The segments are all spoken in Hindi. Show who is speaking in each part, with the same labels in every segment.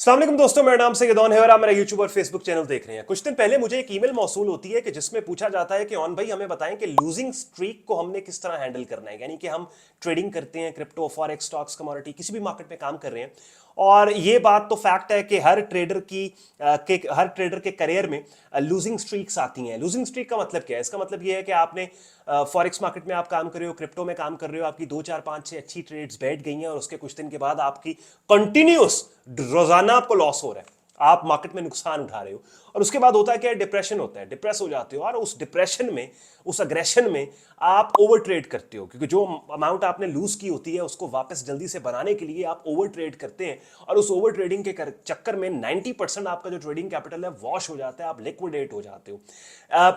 Speaker 1: अस्सलाम वालेकुम दोस्तों, मेरा नाम सैयदौन है और आप मेरा यूट्यूब और फेसबुक चैनल देख रहे हैं। कुछ दिन पहले मुझे एक ईमेल मौसूल होती है कि जिसमें पूछा जाता है कि ऑन भाई हमें बताएं कि लूजिंग स्ट्रीक को हमने किस तरह हैंडल करना है। यानी कि हम ट्रेडिंग करते हैं, क्रिप्टो, फॉरेक्स, स्टॉक्स, कमोडिटी, किसी भी मार्केट में काम कर रहे हैं और ये बात तो फैक्ट है कि हर ट्रेडर के करियर में लूजिंग स्ट्रीक्स आती हैं। लूजिंग स्ट्रीक का मतलब क्या है? इसका मतलब ये है कि आपने फॉरेक्स मार्केट में आप काम कर रहे हो, क्रिप्टो में काम कर रहे हो, आपकी 2 4 5 6 अच्छी ट्रेड्स बैठ गई हैं और उसके कुछ दिन के बाद आपकी कंटिन्यूस रोजाना आपको लॉस हो रहा है, आप मार्केट में नुकसान उठा रहे हो और उसके बाद होता है क्या? डिप्रेशन होता है, डिप्रेस हो जाते हो और उस डिप्रेशन में, उस अग्रेशन में आप ओवर ट्रेड करते हो, क्योंकि जो अमाउंट आपने लूज की होती है उसको वापस जल्दी से बनाने के लिए आप ओवर ट्रेड करते हैं और उस ओवर ट्रेडिंग के चक्कर में 90% आपका जो ट्रेडिंग कैपिटल है वॉश हो जाता है, आप लिक्विडेट हो जाते हो।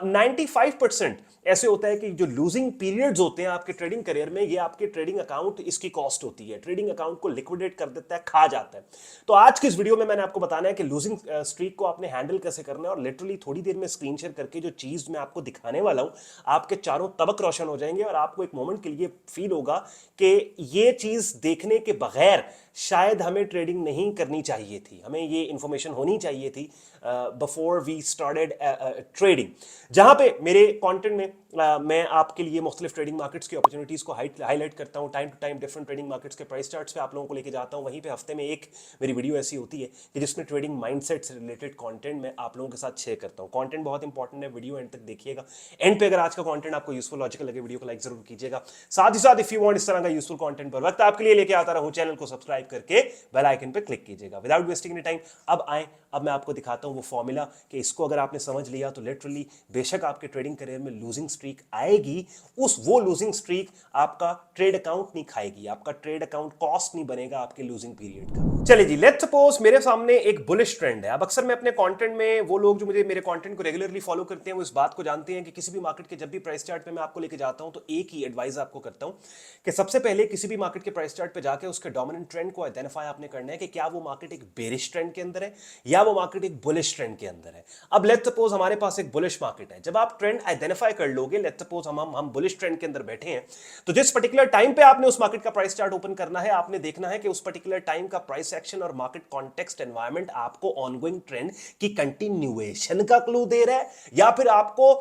Speaker 1: 95% ऐसे होता है कि जो लूजिंग पीरियड्स होते हैं आपके ट्रेडिंग करियर में, ये आपके ट्रेडिंग अकाउंट इसकी कॉस्ट होती है, ट्रेडिंग अकाउंट को लिक्विडेट कर देता है, खा जाता है। तो आज की इस वीडियो में मैंने आपको बताना है कि लूजिंग स्ट्रीक को आपने हैंडल कैसे करना है और लिटरली थोड़ी देर में स्क्रीन शेयर करके जो चीज मैं आपको दिखाने वाला हूं, आपके चारों तबक रोशन हो जाएंगे और आपको एक मोमेंट के लिए फील होगा कि ये चीज देखने के बगैर शायद हमें ट्रेडिंग नहीं करनी चाहिए थी, हमें ये इंफॉर्मेशन होनी चाहिए थी बिफोर वी स्टार्टेड ट्रेडिंग। जहां पे मेरे कंटेंट में मैं आपके लिए मुख्तलिफ ट्रेडिंग मार्केट्स की अपॉर्चुनिटीज को हाईलाइट करता हूं, time to time different trading markets के प्राइस चार्ट्स पे आप लोगों को लेके जाता हूं। वहीं पे हफ्ते में एक मेरी वीडियो ऐसी होती है कि जिसमें ट्रेडिंग माइंडसेट से रिलेटेड कंटेंट मैं आप लोगों के साथ शेयर करता हूं। कंटेंट बहुत इंपॉर्टेंट है, वीडियो एंड तक देखिएगा। एंड पे अगर आज का कंटेंट आपको यूजफुल लॉजिकल लगे, वीडियो को लाइक जरूर कीजिएगा। साथ ही साथ इफ यू वांट इस तरह का यूजफुल कंटेंट पर वक्त आपके लिए लेके आता रहूं, चैनल को सब्सक्राइब करके बेल आइकन पे क्लिक कीजिएगा। विदाउट वेस्टिंग एनी टाइम अब मैं आपको दिखाता हूं वो फॉर्मूला कि इसको अगर आपने समझ लिया तो लिटरली बेशक आपके ट्रेडिंग करियर में लूजिंग स्ट्रीक आएगी, वो लूजिंग स्ट्रीक आपका ट्रेड अकाउंट नहीं खाएगी, आपका ट्रेड अकाउंट कॉस्ट नहीं बनेगा आपके लूजिंग पीरियड का। चलिए जी, लेट्स सपोज मेरे सामने एक बुलिश ट्रेंड है। अब अक्सर मैं अपने कंटेंट में, वो लोग जो मुझे मेरे कंटेंट को रेगुलरली फॉलो करते हैं वो इस बात को जानते हैं कि किसी भी मार्केट के जब भी प्राइस चार्ट पे मैं आपको लेके जाता हूं तो एक ही एडवाइस आपको करता हूं कि सबसे पहले किसी भी मार्केट के प्राइस चार्ट पे जाके उसके डोमिनेंट ट्रेंड को आइडेंटिफाई आपने करना है कि क्या वो मार्केट एक बेरिश ट्रेंड के अंदर है या वो मार्केट एक बुलिश ट्रेंड के अंदर है। अब लेट्स सपोज हमारे पास एक बुलिश मार्केट है। जब आप ट्रेंड आइडेंटिफाई कर लोगे, लेट्स सपोज हम बुलिश ट्रेंड के अंदर बैठे हैं, तो जिस पर्टिकुलर टाइम पे आपने उस मार्केट का प्राइस चार्ट ओपन करना है, आपने देखना है कि उस पर्टिकुलर टाइम का प्राइस एक्शन और मार्केट कॉन्टेक्स्ट एनवायरनमेंट आपको ऑनगोइंग ट्रेंड की कंटिन्यूएशन का क्लू दे रहा है या फिर आपको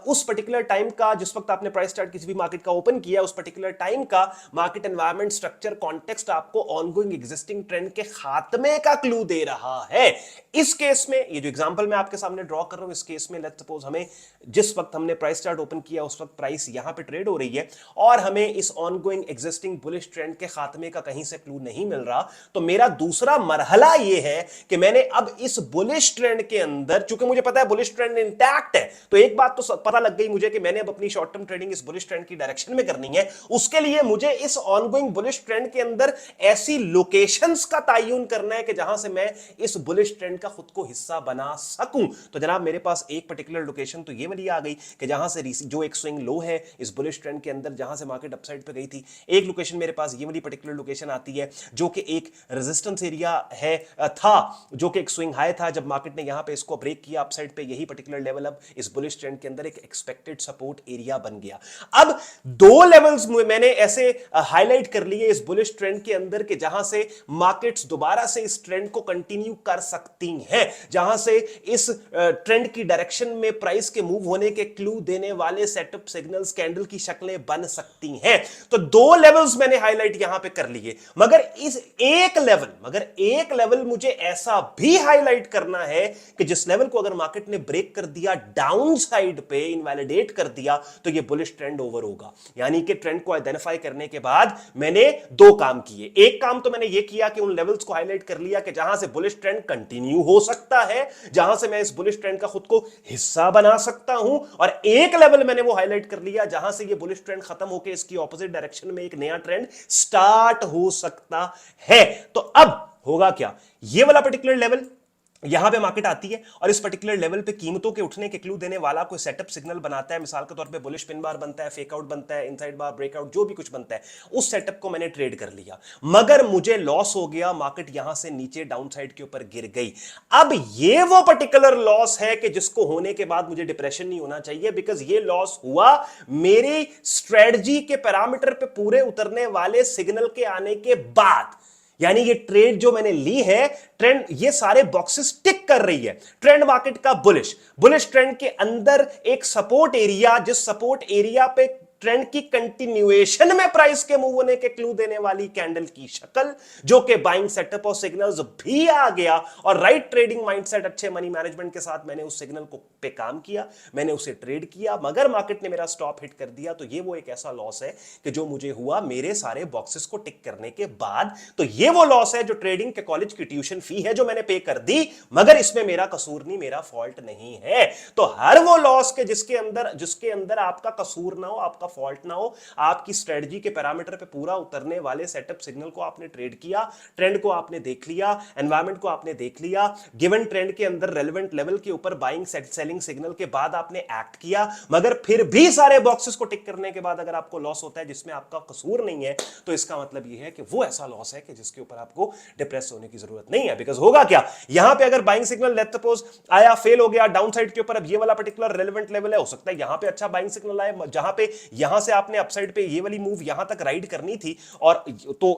Speaker 1: उस पर्टिकुलर टाइम का, जिस वक्त आपने प्राइस चार्ट किसी भी मार्केट का ओपन किया, उस पर्टिकुलर टाइम का मार्केट एनवायरनमेंट, स्ट्रक्चर, कॉन्टेक्स्ट आपको ऑनगोइंग एग्जिस्टिंग ट्रेंड के खात्मे का क्लू दे रहा है। इस केस में, ये जो एग्जांपल मैं आपके सामने ड्रॉ कर रहा हूं, इस केस में लेट्स सपोज हमें जिस वक्त हमने प्राइस चार्ट ओपन किया उस वक्त प्राइस यहां पे ट्रेड हो रही है और हमें इस ऑनगोइंग एग्जिस्टिंग बुलिश ट्रेंड के खात्मे का कहीं से क्लू नहीं मिल रहा, तो मेरा दूसरा मरहला यह है कि मैंने अब इस बुलिश ट्रेंड के अंदर, चूंकि मुझे पता है बुलिश ट्रेंड इंटैक्ट है, तो एक बात तो पता लग गई मुझे कि मैंने अब अपनी शॉर्ट टर्म ट्रेडिंग इस बुलिश ट्रेंड की डायरेक्शन में करनी है। उसके लिए मुझे इस ऑनगोइंग बुलिश ट्रेंड के अंदर ऐसी लोकेशंस का तयन करना है कि जहां से मैं इस बुलिश ट्रेंड का खुद को हिस्सा बना सकूं। तो जनाब मेरे पास एक पर्टिकुलर लोकेशन तो ये वाली आ गई कि जहां से जो एक स्विंग लो है इस बुलिश ट्रेंड के अंदर, जहां से मार्केट अपसाइड पे गई थी। एक लोकेशन मेरे पास ये वाली पर्टिकुलर लोकेशन आती है जो कि एक रेजिस्टेंस एरिया है था, जो कि एक स्विंग हाई था। जब मार्केट ने यहां पे इसको ब्रेक किया अपसाइड पे, यही पर्टिकुलर लेवल अब इस बुलिश ट्रेंड के अंदर एक एक्सपेक्टेड सपोर्ट एरिया बन गया। अब दो लेवल्स मैंने ऐसे हाईलाइट कर लिए इस बुलिश ट्रेंड के अंदर के जहां से मार्केट्स दोबारा से इस ट्रेंड को कंटिन्यू कर सकती हैं, जहां से इस ट्रेंड की डायरेक्शन में प्राइस के मूव होने के क्लू देने वाले सेटअप सिग्नल्स, कैंडल की शक्लें बन सकती हैं। तो दो लेवल्स मैंने हाईलाइट यहां पे कर लिए, मगर एक लेवल मुझे ऐसा भी हाईलाइट करना है कि जिस लेवल को अगर मार्केट ने ब्रेक कर दिया, डाउन साइड पे इनवैलिडेट कर दिया, तो ये बुलिश ट्रेंड ओवर होगा। यानी कि ट्रेंड को आइडेंटिफाई करने के बाद मैंने दो काम किए। एक काम तो मैंने ये किया कि उन लेवल्स को हाईलाइट कर लिया कि जहां से बुलिश ट्रेंड कंटिन्यू हो सकता है, जहां से मैं इस बुलिश ट्रेंड का खुद को हिस्सा बना सकता हूं, और एक लेवल मैंने वो हाईलाइट कर लिया जहां से ये बुलिश ट्रेंड खत्म होकर इसकी ऑपोजिट डायरेक्शन में एक नया ट्रेंड स्टार्ट हो सकता है। तो अब होगा क्या, ये वाला पर्टिकुलर लेवल यहां पे मार्केट आती है और इस पर्टिकुलर लेवल पे कीमतों के उठने के क्लू देने वाला कोई सेटअप सिग्नल बनाता है। मिसाल के तौर पे बुलिश पिन बार बनता है, फेक आउट बनता है, इनसाइड बार, ब्रेकआउट, जो भी कुछ बनता है, उस सेटअप को मैंने ट्रेड कर लिया, मगर मुझे लॉस हो गया, मार्केट यहां से नीचे डाउन साइड के ऊपर गिर गई। अब ये वो पर्टिकुलर लॉस है कि जिसको होने के बाद मुझे डिप्रेशन नहीं होना चाहिए, बिकॉज ये लॉस हुआ मेरी स्ट्रेटजी के पैरामीटर पे पूरे उतरने वाले सिग्नल के आने के बाद। यानी ये ट्रेड जो मैंने ली है, ट्रेंड ये सारे बॉक्सेस टिक कर रही है। ट्रेंड मार्केट का बुलिश ट्रेंड के अंदर एक सपोर्ट एरिया, जिस सपोर्ट एरिया पे ट्रेंड की कंटिन्यूएशन में प्राइस के मूव होने के क्लू देने वाली कैंडल की शक्ल, जो कि बाइंग सेटअप और सिग्नल्स भी आ गया, और राइट ट्रेडिंग माइंडसेट, अच्छे मनी मैनेजमेंट के साथ मैंने उस सिग्नल को पे काम किया, मैंने उसे ट्रेड किया, मगर मार्केट ने मेरा स्टॉप हिट कर दिया। तो ये वो एक ऐसा लॉस है कि जो मुझे हुआ मेरे सारे बॉक्सेस को टिक करने के बाद। तो ये वो लॉस है जो ट्रेडिंग के कॉलेज की ट्यूशन फी है जो मैंने पे कर दी, मगर इसमें मेरा कसूर नहीं, मेरा फॉल्ट नहीं है। तो हर वो लॉस के जिसके अंदर आपका कसूर ना हो, आपका फॉल्ट ना हो, आपकी स्ट्रेटजी के पैरामीटर पे पूरा उतरने वाले सेटअप सिग्नल को आपने ट्रेड किया, ट्रेंड को आपने देख लिया, एनवायरमेंट को आपने देख लिया, गिवन ट्रेंड के अंदर रेलेवेंट लेवल के ऊपर बाइंग सेलिंग सिग्नल के बाद आपने एक्ट किया, मगर फिर भी सारे बॉक्सेस को टिक करने के बाद अगर आपको लॉस होता है जिसमें आपका कसूर नहीं है, तो इसका मतलब यह है कि वो ऐसा लॉस है कि जिसके ऊपर आपको डिप्रेस होने की जरूरत नहीं है। बिकॉज होगा क्या, यहां पे अगर बाइंग सिग्नल लेट्स सपोज आया, फेल हो गया डाउन साइड के ऊपर, अब ये वाला पर्टिकुलर रेलेवेंट लेवल है, हो सकता है यहां पे अच्छा बाइंग सिग्नल आए, जहां पे यहां से आपने अपसाइड पे ये वाली मूव यहां तक राइड करनी थी, और तो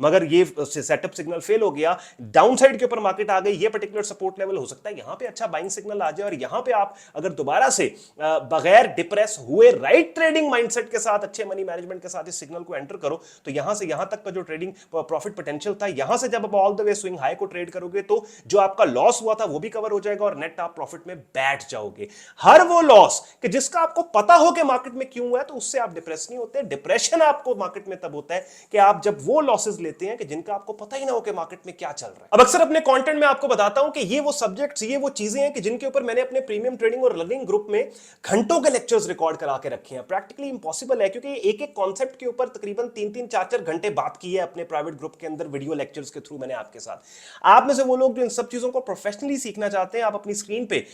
Speaker 1: मगर ये सेटअप सिग्नल फेल हो गया, डाउन साइड के ऊपर मार्केट आ गई, ये पर्टिकुलर सपोर्ट लेवल, हो सकता है यहां पे अच्छा बाइंग सिग्नल आ जाए, और यहां पे आप अगर दोबारा से बगैर डिप्रेस हुए राइट ट्रेडिंग माइंडसेट के साथ, अच्छे मनी मैनेजमेंट के साथ इस सिग्नल को एंटर करो, तो यहां से यहां तक का जो ट्रेडिंग प्रॉफिट पोटेंशियल था, यहां से जब आप all the way swing high को ट्रेड करोगे, तो जो आपका लॉस हुआ था वो भी कवर हो जाएगा, और नेट आप प्रॉफिट में बैठ जाओगे। हर वो लॉस कि जिसका आपको पता हो कि मार्केट में क्यों हुआ है, तो उससे आप डिप्रेस नहीं होते। डिप्रेशन आपको मार्केट में तब होता है कि आप जब वो लॉसेस लेते हैं कि जिनका आपको पता ही ना हो कि मार्केट में क्या चल रहा है। अब अक्सर अपने कंटेंट में आपको बताता हूं कि ये वो सब्जेक्ट्स, ये वो चीजें हैं कि जिनके ऊपर मैंने अपने प्रीमियम ट्रेडिंग और लर्निंग ग्रुप में घंटों के लेक्चर्स रिकॉर्ड करा के रखे हैं। प्रैक्टिकली इंपॉसिबल है, क्योंकि एक एक कॉन्सेप्ट के ऊपर तकरीबन 3-3, 4-4 घंटे बात की है अपने प्राइवेट ग्रुप के अंदर, वीडियो लेक्चर्स के थ्रू मैंने आपके साथ। आप में से वो लोग जो इन सब चीजों को प्रोफेशनली सीखना चाहते हैं, आप अपनी स्क्रीन पे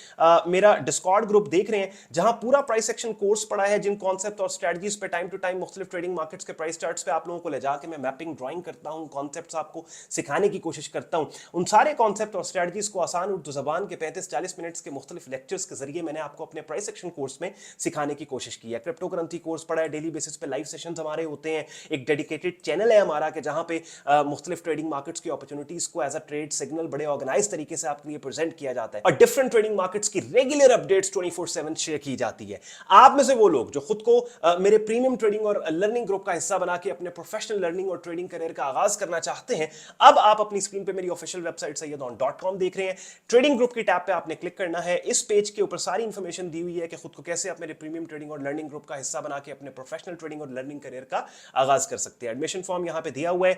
Speaker 1: मेरा डिस्कॉर्ड ग्रुप देख रहे हैं, जहां पूरा प्राइस एक्शन कोर्स पड़ा है, जिन कॉन्सेप्ट और स्ट्रेटजीज पे टाइम टू टाइम मुख्तलिफ ट्रेडिंग मार्केट्स के प्राइस चार्ट्स पे आप लोगों को ले जाके मैं मैपिंग ड्राइंग करता हूं, कॉन्सेप्ट्स आपको सिखाने की कोशिश करता हूं। उन सारे कॉन्सेप्ट और स्ट्रेटजीज को आसान उर्दू ज़बान के 35-40 मिनट्स के मुख्तलिफ लेक्चर्स के जरिए मैंने आपको अपने प्राइस एक्शन कोर्स में सिखाने की कोशिश की है। क्रिप्टो करेंसी कोर्स पढ़ा है, डेली बेसिस पे लाइव सेशंस हमारे होते हैं, एक डेडिकेटेड चैनल है हमारा कि जहां पे मुख्तलिफ ट्रेडिंग मार्केट्स की अपॉर्चुनिटीज को एज अ ट्रेड सिग्नल बड़े ऑर्गेनाइज तरीके से आपके लिए प्रेजेंट किया जाता है, और डिफरेंट ट्रेडिंग मार्केट्स की रेगुलर अपडेट्स 24/7 शेयर की जाती है। आप में से वो लोग जो खुद को मेरे प्रीमियम ट्रेडिंग और लर्निंग ग्रुप का हिस्सा बना के अपने प्रोफेशनल लर्निंग और ट्रेडिंग करियर का आगाज करना चाहते हैं, अब आप अपनी स्क्रीन पे मेरी ऑफिशियल वेबसाइट sayyadon.com देख रहे हैं। ट्रेडिंग ग्रुप की टैब पे आपने क्लिक करना है। इस पेज के ऊपर सारी इंफॉर्मेशन दी हुई है कि खुद को कैसे आप मेरे प्रीमियम ट्रेडिंग और लर्निंग ग्रुप का हिस्सा बना के अपने प्रोफेशनल ट्रेडिंग और लर्निंग करियर का आगाज कर सकते हैं। एडमिशन फॉर्म यहां पे दिया हुआ है।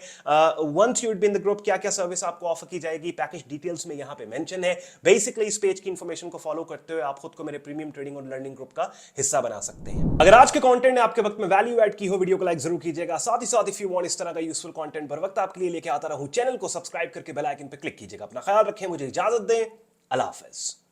Speaker 1: Once you be in the group क्या क्या सर्विस आपको ऑफर की जाएगी, पैकेज डिटेल्स में यहां पे मेंशन है। बेसिकली इस पेज की इंफॉर्मेशन को फॉलो करते हुए आप खुद को मेरे प्रीमियम ट्रेडिंग और लर्निंग ग्रुप का हिस्सा बना सकते हैं। अगर आज के कंटेंट ने आपके वक्त में वैल्यू ऐड की हो, वीडियो को लाइक जरूर कीजिएगा। साथ ही साथ इफ यू वांट इस तरह का यूजफुल कंटेंट बर वक्त आपके लिए लेके आता रहूं, चैनल को सब्सक्राइब करके बेल आइकन पे क्लिक कीजिएगा। अपना ख्याल रखें, मुझे इजाजत दें, अल्लाह हाफिज।